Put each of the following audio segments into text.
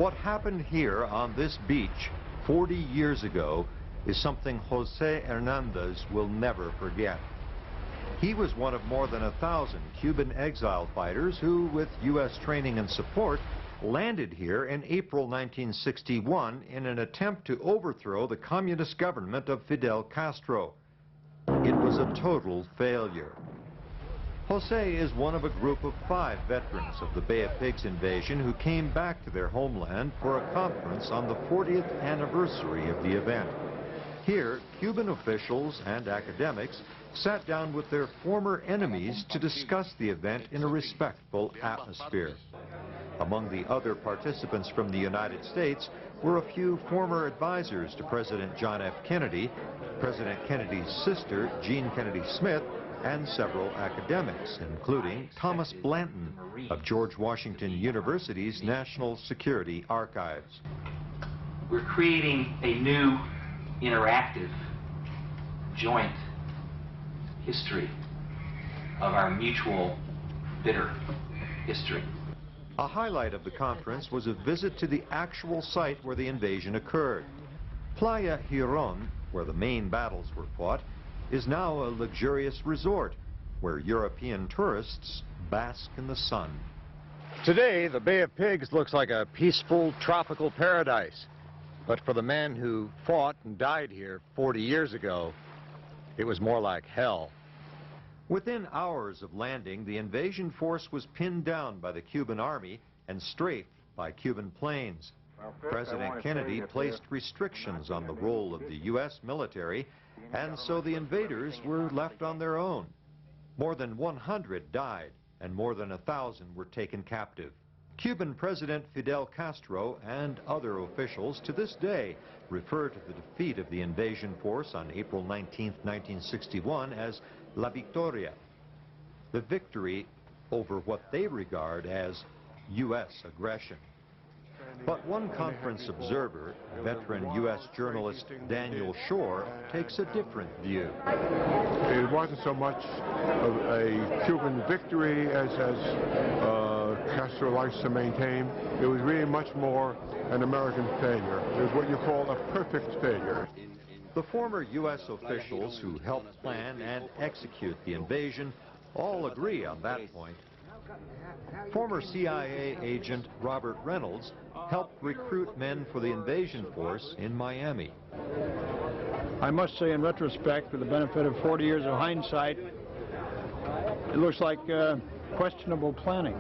What happened here on this beach 40 years ago is something Jose Hernandez will never forget. He was one of more than 1,000 Cuban exile fighters who, with U.S. training and support, landed here in April 1961 in an attempt to overthrow the communist government of Fidel Castro. It was a total failure. Jose is one of a group of 5 veterans of the Bay of Pigs invasion who came back to their homeland for a conference on the 40th anniversary of the event. Here, Cuban officials and academics sat down with their former enemies to discuss the event in a respectful atmosphere. Among the other participants from the United States were a few former advisors to President John F. Kennedy, President Kennedy's sister, Jean Kennedy Smith, and several academics, including Thomas Blanton of George Washington University's National Security Archives. We're creating a new, interactive, joint history of our mutual, bitter history. A highlight of the conference was a visit to the actual site where the invasion occurred. Playa Giron, where the main battles were fought, is now a luxurious resort where European tourists bask in the sun. Today, the Bay of Pigs looks like a peaceful tropical paradise. But for the men who fought and died here 40 years ago, it was more like hell. Within hours of landing, the invasion force was pinned down by the Cuban army and strafed by Cuban planes. President Kennedy placed restrictions on the role of the U.S. military, and so the invaders were left on their own. More than 100 died, and more than 1,000 were taken captive. Cuban President Fidel Castro and other officials to this day refer to the defeat of the invasion force on April 19, 1961 as La Victoria, the victory over what they regard as U.S. aggression. But one conference observer, veteran U.S. journalist Daniel Shore, takes a different view. It wasn't so much of a Cuban victory as Castro likes to maintain. It was really much more an American failure. It was what you call a perfect failure. The former U.S. officials who helped plan and execute the invasion all agree on that point. Former CIA agent Robert Reynolds helped recruit men for the invasion force in Miami. I must say, in retrospect, with the benefit of 40 years of hindsight, it looks like questionable planning.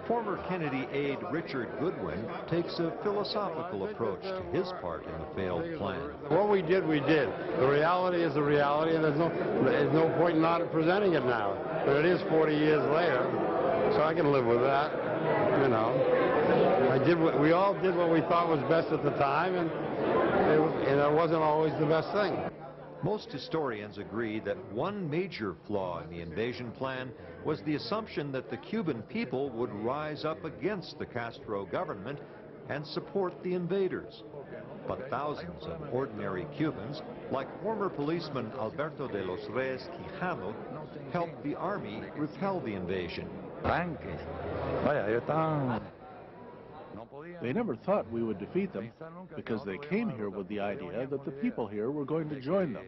Former Kennedy aide Richard Goodwin takes a philosophical approach to his part in the failed plan. What we did, we did. The reality is the reality, and there's no point in not presenting it now. But it is 40 years later, so I can live with that, you know. We all did what we thought was best at the time, and it wasn't always the best thing. Most historians agree that one major flaw in the invasion plan was the assumption that the Cuban people would rise up against the Castro government and support the invaders. But thousands of ordinary Cubans, like former policeman Alberto de los Reyes Quijano, helped the army repel the invasion. They never thought we would defeat them because they came here with the idea that the people here were going to join them.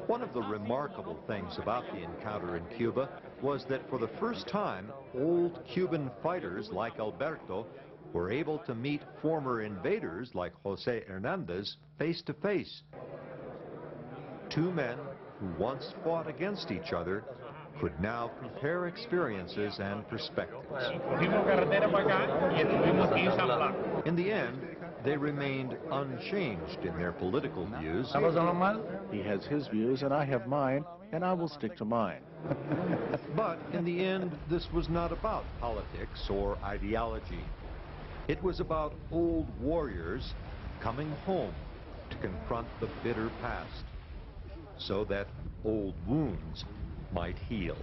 One of the remarkable things about the encounter in Cuba was that for the first time, old Cuban fighters like Alberto were able to meet former invaders like Jose Hernandez face to face. Two men who once fought against each other could now compare experiences and perspectives. In the end, they remained unchanged in their political views. He has his views and I have mine, and I will stick to mine. But in the end, this was not about politics or ideology. It was about old warriors coming home to confront the bitter past, so that old wounds might heal.